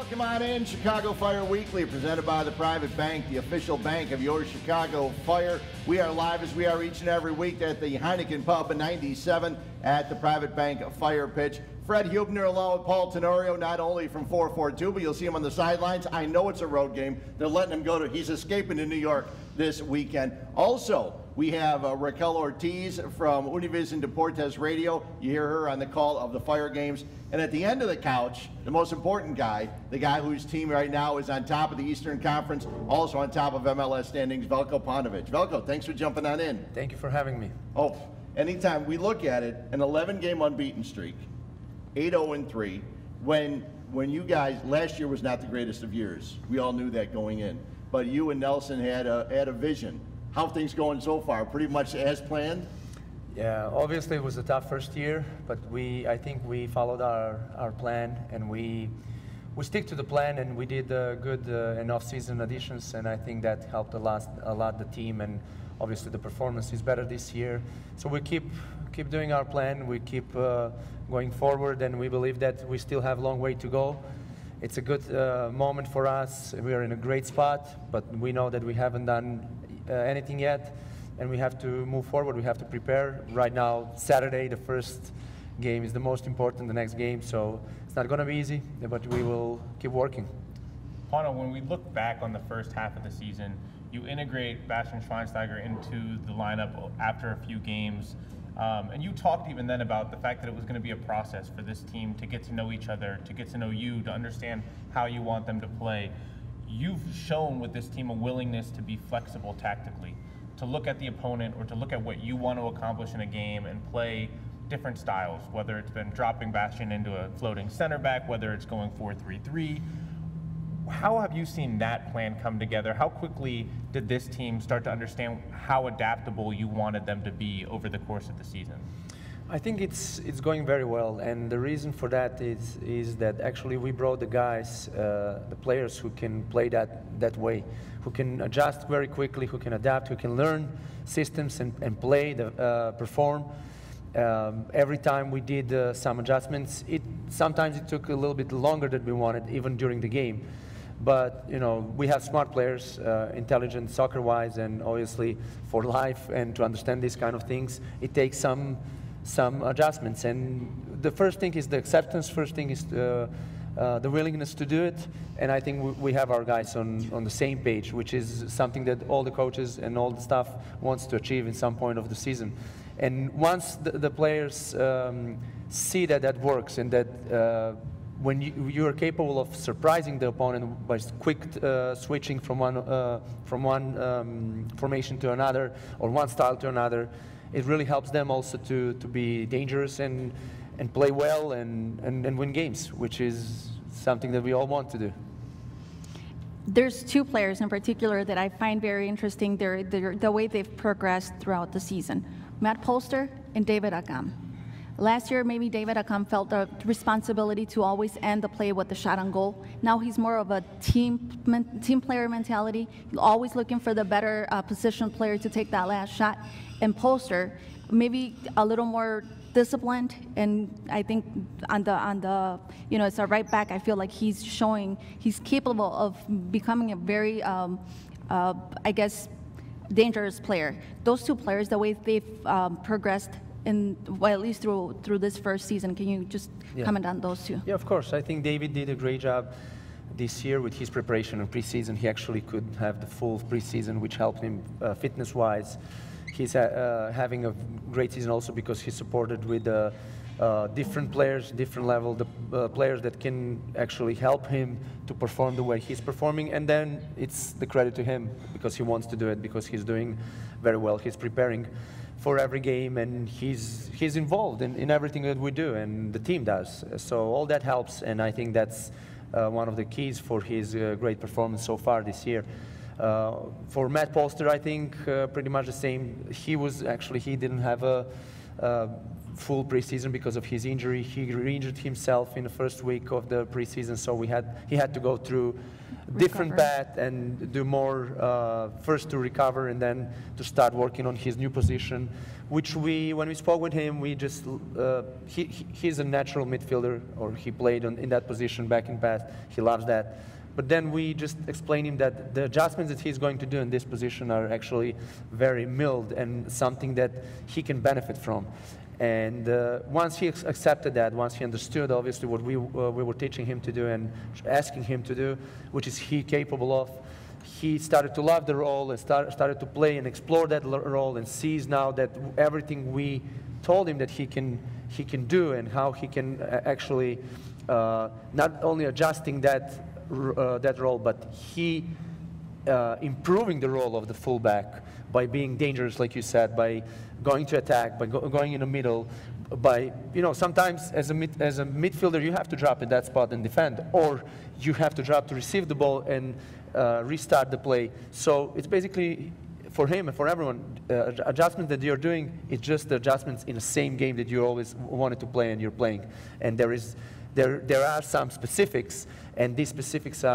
Welcome on in. Chicago Fire Weekly, presented by the Private Bank, the official bank of your Chicago Fire. We are live as we are each and every week at the Heineken Pub in 97 at the Private Bank Fire Pitch. Fred Hubner along with Paul Tenorio, not only from 442, but you'll see him on the sidelines. I know it's a road game. They're letting him go to, he's escaping to New York this weekend. Also, we have Raquel Ortiz from Univision Deportes Radio. You hear her on the call of the Fire games. And at the end of the couch, the most important guy, the guy whose team right now is on top of the Eastern Conference, also on top of MLS standings, Veljko Paunovic. Veljko, thanks for jumping on in. Thank you for having me. Oh, anytime we look at it, an 11-game unbeaten streak, 8-0-3. When you guys, last year was not the greatest of years. We all knew that going in. But you and Nelson had a vision. How are things going so far? Pretty much as planned? Yeah, obviously it was a tough first year, but I think we followed our plan, and we stick to the plan, and we did good and off-season additions, and I think that helped a lot the team, and obviously the performance is better this year. So we keep doing our plan, we keep going forward, and we believe that we still have a long way to go. It's a good moment for us. We are in a great spot, but we know that we haven't done anything yet, and we have to move forward. We have to prepare. Right now, Saturday, the first game is the most important, the next game, so it's not going to be easy, but we will keep working. Pauno, when we look back on the first half of the season, you integrate Bastian Schweinsteiger into the lineup after a few games, and you talked even then about the fact that it was going to be a process for this team to get to know each other, to get to know you, to understand how you want them to play. You've shown with this team a willingness to be flexible tactically, to look at the opponent or to look at what you want to accomplish in a game and play different styles, whether it's been dropping Bastian into a floating center back, whether it's going 4-3-3. How have you seen that plan come together? How quickly did this team start to understand how adaptable you wanted them to be over the course of the season? I think it's going very well, and the reason for that is that actually we brought the guys, the players who can play that way, who can adjust very quickly, who can adapt, who can learn systems and play, perform. Every time we did some adjustments, sometimes it took a little bit longer than we wanted, even during the game. But you know, we have smart players, intelligent soccer-wise, and obviously for life and to understand these kind of things, it takes some adjustments. And the first thing is the acceptance. First thing is the willingness to do it. And I think we have our guys on the same page, which is something that all the coaches and all the staff wants to achieve in some point of the season. And once the players see that works, and that when you are capable of surprising the opponent by quick switching from one formation to another, or one style to another, it really helps them also to be dangerous and play well and win games, which is something that we all want to do. There's two players in particular that I find very interesting, the way they've progressed throughout the season. Matt Polster and David Accam. Last year, maybe David Accam felt the responsibility to always end the play with the shot on goal. Now he's more of a team player mentality, always looking for the better position player to take that last shot. And Polster, maybe a little more disciplined, and I think on the it's a right back. I feel like he's showing he's capable of becoming a very I guess dangerous player. Those two players, the way they've progressed at least through this first season, can you just comment on those two? Yeah, of course. I think David did a great job this year with his preparation in preseason. He actually could have the full preseason, which helped him fitness-wise. He's having a great season also because he's supported with different players, different level, the players that can actually help him to perform the way he's performing. And then it's the credit to him because he wants to do it, because he's doing very well. He's preparing for every game, and he's involved in everything that we do, and the team does. So all that helps, and I think that's one of the keys for his great performance so far this year. For Matt Polster, I think pretty much the same. He didn't have a full preseason because of his injury. He re-injured himself in the first week of the preseason, so he had to go through different path and do more first to recover and then to start working on his new position, which when we spoke with him, we just he's a natural midfielder, or he played in that position back in past. He loves that. But then we just explained him that the adjustments that he's going to do in this position are actually very mild and something that he can benefit from. And once he accepted that, once he understood obviously what we were teaching him to do and asking him to do, which is he capable of, he started to love the role and started to play and explore that role, and sees now that everything we told him that he can do, and how he can actually not only adjusting that role, but he improving the role of the fullback by being dangerous, like you said, by going to attack, by going in the middle, by, sometimes as a midfielder you have to drop in that spot and defend, or you have to drop to receive the ball and restart the play. So it's basically, for him and for everyone, adjustments that you're doing, it's just the adjustments in the same game that you always wanted to play and you're playing. And there are some specifics, and these specifics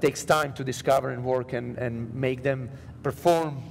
takes time to discover and work and make them perform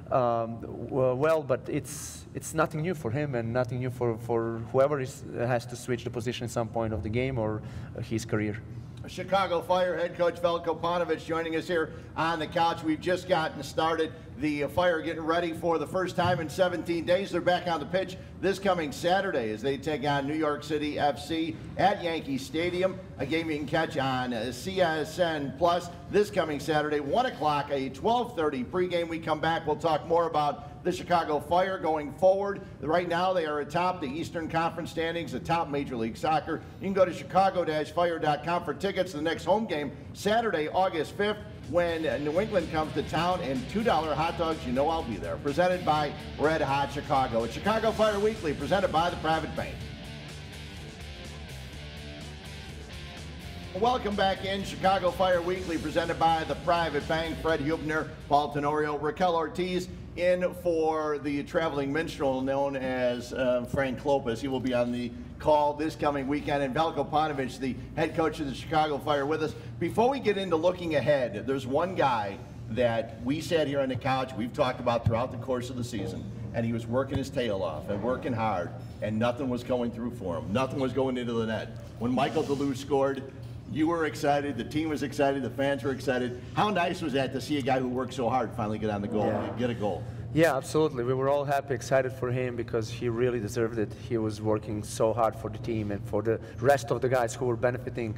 well, but it's nothing new for him and nothing new for whoever has to switch the position at some point of the game or his career. Chicago Fire head coach Veljko Paunovic joining us here on the couch. We've just gotten started. The Fire getting ready for the first time in 17 days. They're back on the pitch this coming Saturday as they take on New York City FC at Yankee Stadium. A game you can catch on CSN Plus this coming Saturday, 1 o'clock, a 12:30 pregame. We come back, we'll talk more about the Chicago Fire going forward. Right now they are atop the Eastern Conference standings, atop Major League Soccer. You can go to chicago-fire.com for tickets to the next home game, Saturday, August 5th, when New England comes to town, and $2 hot dogs, I'll be there. Presented by Red Hot Chicago. It's Chicago Fire Weekly, presented by the Private Bank. Welcome back in. Chicago Fire Weekly, presented by the Private Bank. Fred Hubner, Paul Tenorio, Raquel Ortiz in for the traveling minstrel known as Frank Klopas. He will be on the call this coming weekend. And Veljko Paunovic, the head coach of the Chicago Fire, with us. Before we get into looking ahead, there's one guy that we sat here on the couch, we've talked about throughout the course of the season, and he was working his tail off and working hard, and nothing was going through for him. Nothing was going into the net. When Michael Duluth scored, you were excited, the team was excited, the fans were excited. How nice was that to see a guy who worked so hard finally get on the goal, get a goal? Yeah, absolutely. We were all happy, excited for him because he really deserved it. He was working so hard for the team and for the rest of the guys who were benefiting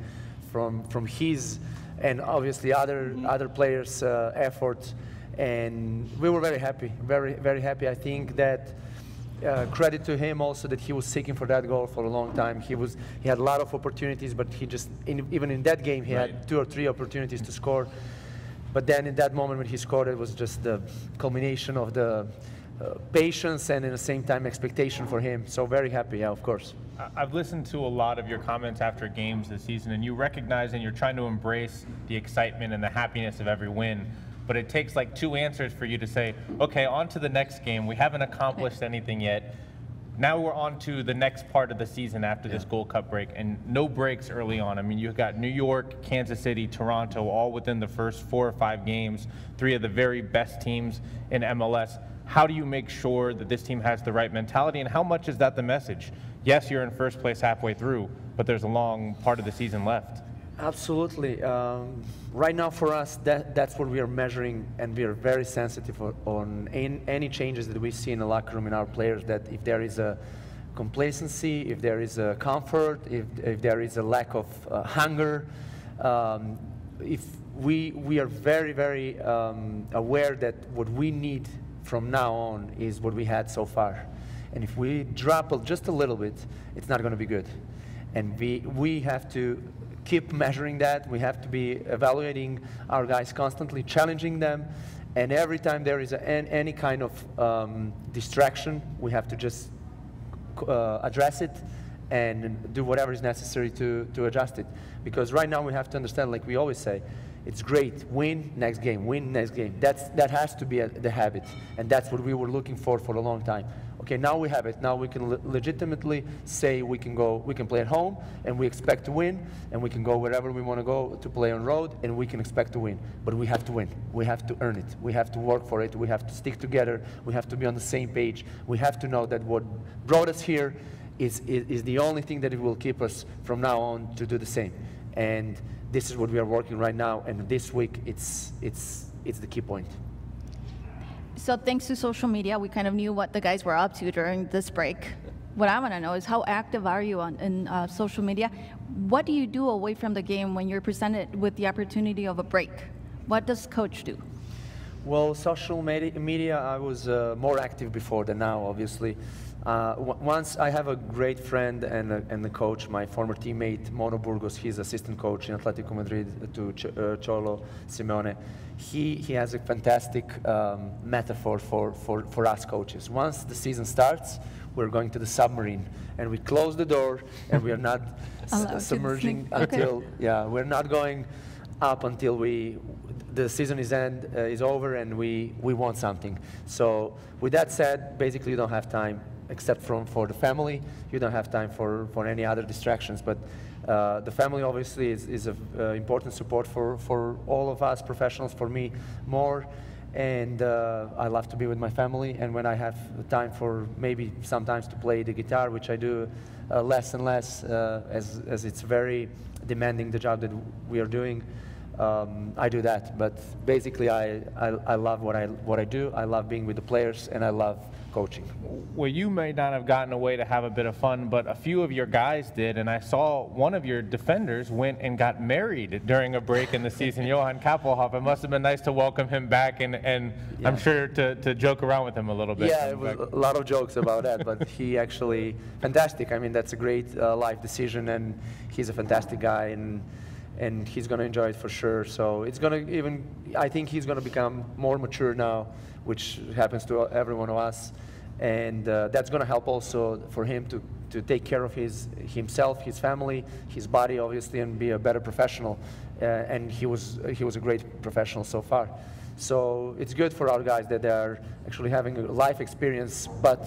from his and obviously other players' efforts. And we were very happy, very, very happy. I think that credit to him also that he was seeking for that goal for a long time. He had a lot of opportunities, but he just, even in that game, he had 2 or 3 opportunities to score. But then in that moment when he scored, it was just the culmination of the patience and at the same time expectation for him. So very happy, yeah, of course. I've listened to a lot of your comments after games this season, and you recognize and you're trying to embrace the excitement and the happiness of every win. But it takes like 2 answers for you to say, okay, on to the next game. We haven't accomplished anything yet. Now we're on to the next part of the season after this Gold Cup break, and no breaks early on. I mean, you've got New York, Kansas City, Toronto, all within the first 4 or 5 games, 3 of the very best teams in MLS. How do you make sure that this team has the right mentality, and how much is that the message? Yes, you're in first place halfway through, but there's a long part of the season left. Absolutely. Right now for us, that's what we are measuring, and we are very sensitive on any changes that we see in the locker room in our players, that if there is a complacency, if there is a comfort, if there is a lack of hunger, if we are very, very aware that what we need from now on is what we had so far. And if we drop just a little bit, it's not going to be good. And we have to keep measuring that. We have to be evaluating our guys constantly, challenging them, and every time there is any kind of distraction, we have to just address it and do whatever is necessary to adjust it. Because right now we have to understand, like we always say, it's great, win next game, win next game. That has to be the habit, and that's what we were looking for a long time. okay, now we have it. Now we can legitimately say we can play at home, and we expect to win, and we can go wherever we want to go to play on road, and we can expect to win. But we have to win. We have to earn it. We have to work for it. We have to stick together. We have to be on the same page. We have to know that what brought us here is the only thing that will keep us from now on to do the same. And this is what we are working right now. And this week, it's the key point. So thanks to social media, we kind of knew what the guys were up to during this break. What I want to know is how active are you in social media? What do you do away from the game when you're presented with the opportunity of a break? What does coach do? Well, social media, I was more active before than now, obviously. Once I have a great friend and the coach, my former teammate, Mono Burgos, he's assistant coach in Atletico Madrid to Cholo Simeone. He has a fantastic metaphor for us coaches. Once the season starts, we're going to the submarine, and we close the door, and we are not submerging until, we're not going up until the season is over and we want something. So with that said, basically you don't have time except for the family. You don't have time for any other distractions. But the family obviously is an important support for all of us professionals, for me more. And I love to be with my family. And when I have time for maybe sometimes to play the guitar, which I do less and less as it's very demanding, the job that we are doing, I do that. But basically I love what I do. I love being with the players, and I love coaching. Well, you may not have gotten away to have a bit of fun, but a few of your guys did, and I saw one of your defenders went and got married during a break in the season, Johan Kappelhoff. It must have been nice to welcome him back, and I'm sure to joke around with him a little bit. Yeah, it was a lot of jokes about that, but he actually, fantastic. I mean, that's a great life decision, and he's a fantastic guy, and he's going to enjoy it for sure. So it's going to I think he's going to become more mature now, which happens to every one of us. And that's going to help also for him to take care of himself, his family, his body, obviously, and be a better professional. And he was a great professional so far. So it's good for our guys that they are actually having a life experience, but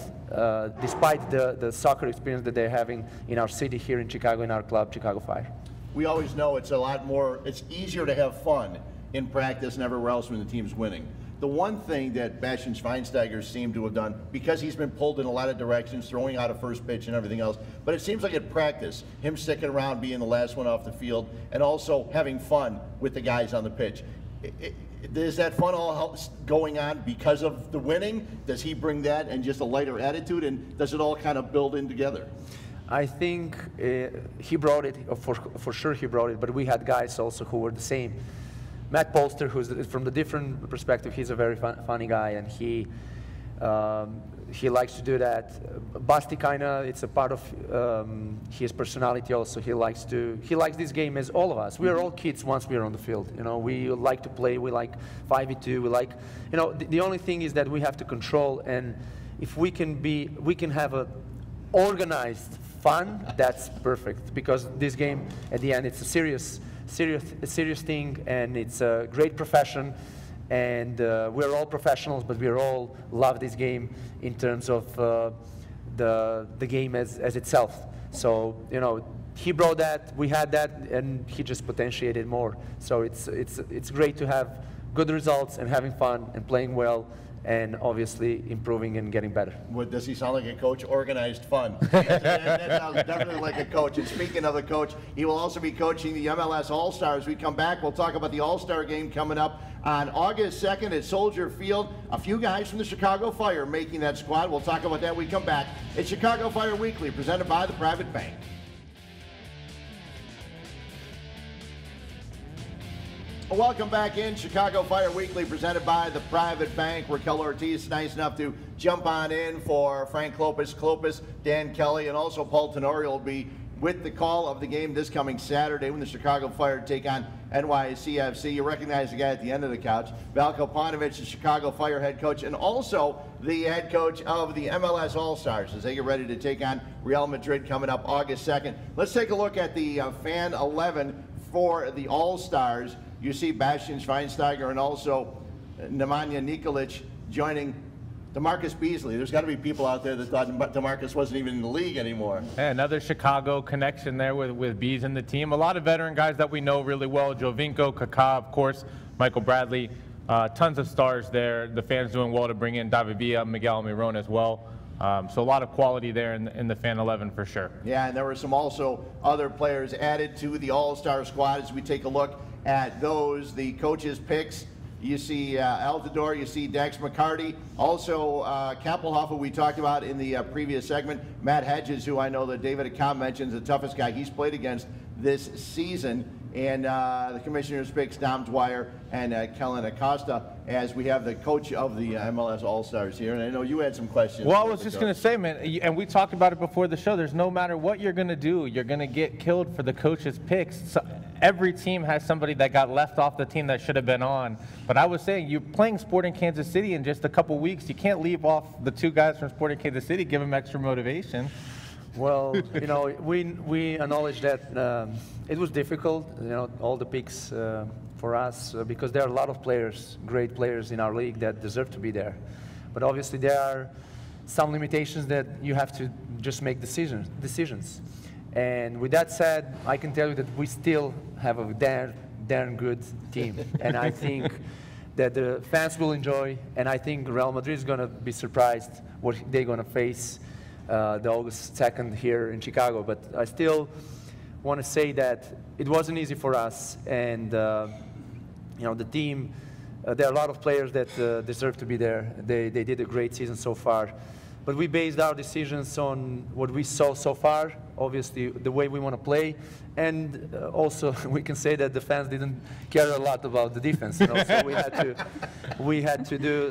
despite the soccer experience that they're having in our city here in Chicago, in our club, Chicago Fire. We always know it's it's easier to have fun in practice and everywhere else when the team's winning. The one thing that Bastian Schweinsteiger seemed to have done, because he's been pulled in a lot of directions, throwing out a first pitch and everything else, but it seems like at practice, him sticking around, being the last one off the field, and also having fun with the guys on the pitch. Is that fun all going on because of the winning? Does he bring that and just a lighter attitude, and does it all kind of build in together? I think he brought it, for sure he brought it, but we had guys also who were the same. Matt Polster, who's from the different perspective, he's a very funny guy, and he likes to do that. Basti kinda, it's a part of his personality also. He likes this game as all of us. We are all kids once we are on the field. You know, we like to play. We like 5v2. We like, you know, the only thing is that we have to control, and if we can have a organized fun, that's perfect, because this game at the end, it's a serious thing, and it's a great profession, and we're all professionals, but we all love this game in terms of the game as itself. So, you know, he brought that, we had that, and he just potentiated more. So it's great to have good results and having fun and playing well, and obviously improving and getting better. What, does he sound like a coach? Organized fun. That sounds definitely like a coach. And speaking of the coach, he will also be coaching the MLS All-Stars. We come back, we'll talk about the All-Star game coming up on August 2nd at Soldier Field. A few guys from the Chicago Fire making that squad. We'll talk about that when we come back. It's Chicago Fire Weekly, presented by the Private Bank. Welcome back in. Chicago Fire Weekly, presented by the Private Bank. Raquel Ortiz, nice enough to jump on in for Frank Klopas, Dan Kelly, and also Paul Tenorio will be with the call of the game this coming Saturday when the Chicago Fire take on NYCFC. You recognize the guy at the end of the couch, Veljko Paunovic, the Chicago Fire head coach, and also the head coach of the MLS All-Stars as they get ready to take on Real Madrid coming up August 2nd. Let's take a look at the fan 11 for the All-Stars. You see Bastian Schweinsteiger and also Nemanja Nikolic joining DeMarcus Beasley. There's got to be people out there that thought DeMarcus wasn't even in the league anymore. Yeah, another Chicago connection there with Bees and the team. A lot of veteran guys that we know really well. Jovinko, Kaká, of course, Michael Bradley. Tons of stars there. The fans doing well to bring in David Villa, Miguel Almiron as well. So a lot of quality there in the Fan 11 for sure. Yeah, and there were some also other players added to the All-Star squad. As we take a look at those, the coaches' picks, you see Altidore, you see Dax McCarty, also Kappelhoff, who we talked about in the previous segment, Matt Hedges, who I know that David Accam mentions, the toughest guy he's played against this season, and the commissioner's picks, Dom Dwyer and Kellen Acosta, as we have the coach of the MLS All-Stars here. And I know you had some questions. Well, I was just going to say, man, and we talked about it before the show, there's no matter what you're going to do, you're going to get killed for the coach's picks. So every team has somebody that got left off the team that should have been on. But I was saying, you're playing Sporting Kansas City in just a couple weeks. You can't leave off the two guys from Sporting Kansas City, give them extra motivation. Well, you know, we acknowledge that it was difficult, you know, all the picks for us, because there are a lot of players, great players in our league that deserve to be there. But obviously there are some limitations that you have to just make decisions. And with that said, I can tell you that we still have a darn good team. And I think that the fans will enjoy, and I think Real Madrid is going to be surprised what they're going to face the August 2nd here in Chicago. But I still want to say that it wasn't easy for us, and you know, the team, there are a lot of players that deserve to be there. They did a great season so far. But we based our decisions on what we saw so far, obviously the way we want to play, and also we can say that the fans didn't care a lot about the defense. You know? So we had to do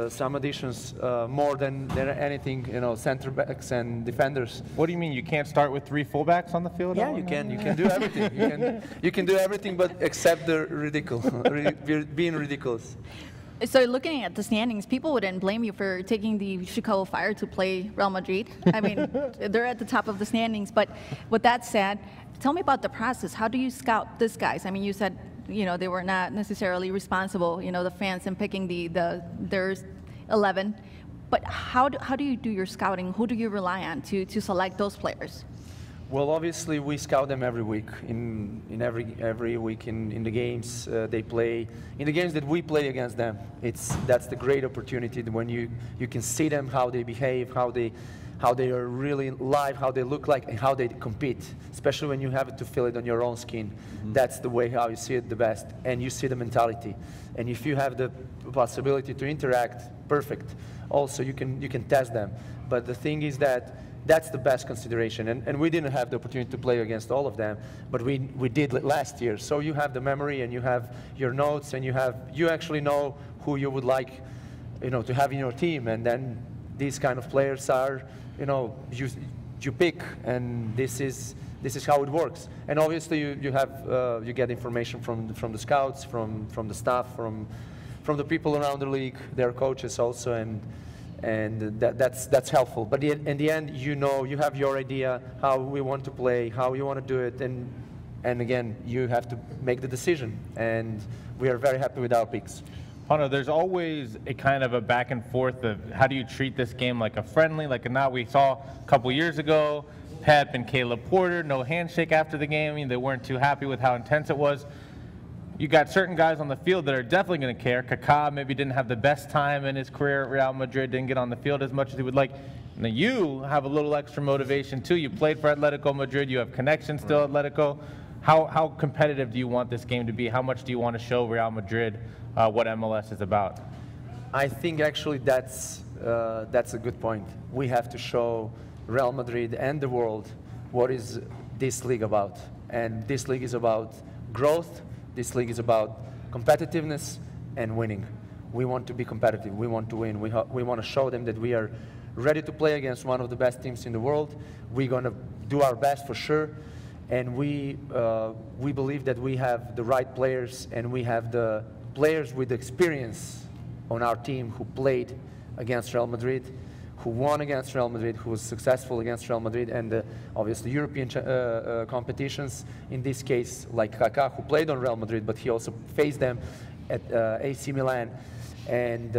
some additions more than anything. You know, center backs and defenders. What do you mean? You can't start with 3 fullbacks on the field? Yeah, you can. You can do everything. You can do everything, but except the being ridiculous. So looking at the standings, people wouldn't blame you for taking the Chicago Fire to play Real Madrid. I mean, they're at the top of the standings. But with that said, tell me about the process. How do you scout these guys? I mean, you said, you know, they were not necessarily responsible, you know, the fans, in picking their 11. But how do you do your scouting? Who do you rely on to select those players? Well, obviously, we scout them every week. In every week in the games they play, in the games that we play against them. That's the great opportunity when you can see them, how they behave, how they are really live, how they look like, and how they compete. Especially when you have to feel it on your own skin. Mm-hmm. That's the way how you see it the best, and you see the mentality. And if you have the possibility to interact, perfect. Also, you can test them. But the thing is that that's the best consideration, and we didn't have the opportunity to play against all of them, but we did last year. So you have the memory, and you have your notes, and you actually know who you would like, you know, to have in your team. And then these kind of players are, you know, you pick, and this is how it works. And obviously you get information from the scouts, from the staff, from the people around the league, their coaches also, and that's helpful. But in the end, you know, you have your idea how we want to play, how you want to do it, and again, you have to make the decision. And we are very happy with our picks. Pauno, there's always a kind of a back and forth of how do you treat this game like a friendly, like a not. We saw a couple years ago, Pep and Caleb Porter, no handshake after the game. I mean, they weren't too happy with how intense it was. You got certain guys on the field that are definitely going to care. Kaká maybe didn't have the best time in his career at Real Madrid, didn't get on the field as much as he would like. Now you have a little extra motivation too. You played for Atletico Madrid. You have connections still at Atletico. How competitive do you want this game to be? How much do you want to show Real Madrid what MLS is about? I think actually that's a good point. We have to show Real Madrid and the world what is this league about. And this league is about growth. This league is about competitiveness and winning. We want to be competitive. We want to win. We want to show them that we are ready to play against one of the best teams in the world. We're going to do our best for sure. And we believe that we have the right players, and we have the players with experience on our team who played against Real Madrid, who won against Real Madrid, who was successful against Real Madrid, and obviously European competitions, in this case, like Kaká, who played on Real Madrid, but he also faced them at AC Milan. And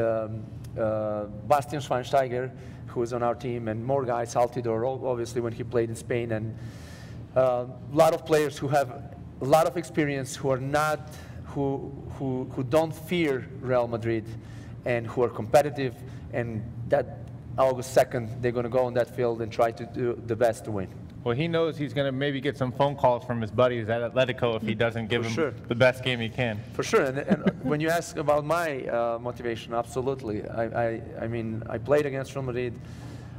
Bastian Schweinsteiger, who is on our team, and more guys, Altidore, obviously when he played in Spain, and a lot of players who have a lot of experience, who are not, who don't fear Real Madrid, and who are competitive, and that August 2nd, they're going to go on that field and try to do the best to win. Well, he knows he's going to maybe get some phone calls from his buddies at Atletico if he doesn't give him the best game he can. For sure. And when you ask about my motivation, absolutely. I mean, I played against Real Madrid.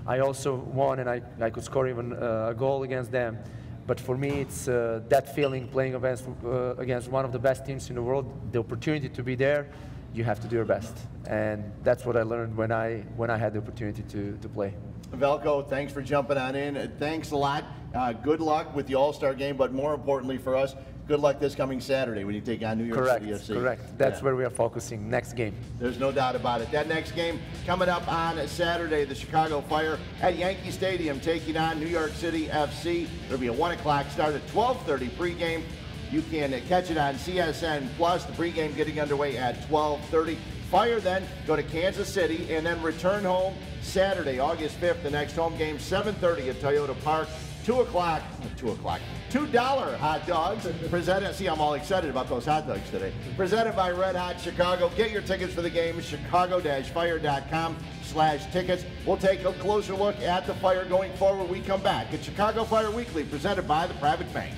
I also won, and I could score even a goal against them. But for me, it's that feeling playing against one of the best teams in the world, the opportunity to be there. You have to do your best, and that's what I learned when I had the opportunity to play. Veljko, thanks for jumping on in. Thanks a lot. Good luck with the All-Star game, but more importantly for us, good luck this coming Saturday when you take on New York City FC. Correct. That's where we are focusing. Next game. There's no doubt about it. That next game coming up on Saturday, the Chicago Fire at Yankee Stadium taking on New York City FC. There'll be a 1 o'clock start at 12:30 pregame. You can catch it on CSN Plus. The pregame getting underway at 12:30. Fire then go to Kansas City and then return home Saturday, August 5th. The next home game, 7:30 at Toyota Park. 2 o'clock, $2 hot dogs. Presented, see, I'm all excited about those hot dogs today. Presented by Red Hot Chicago. Get your tickets for the game, chicago-fire.com/tickets. We'll take a closer look at the Fire going forward. We come back at Chicago Fire Weekly, presented by the Private Bank.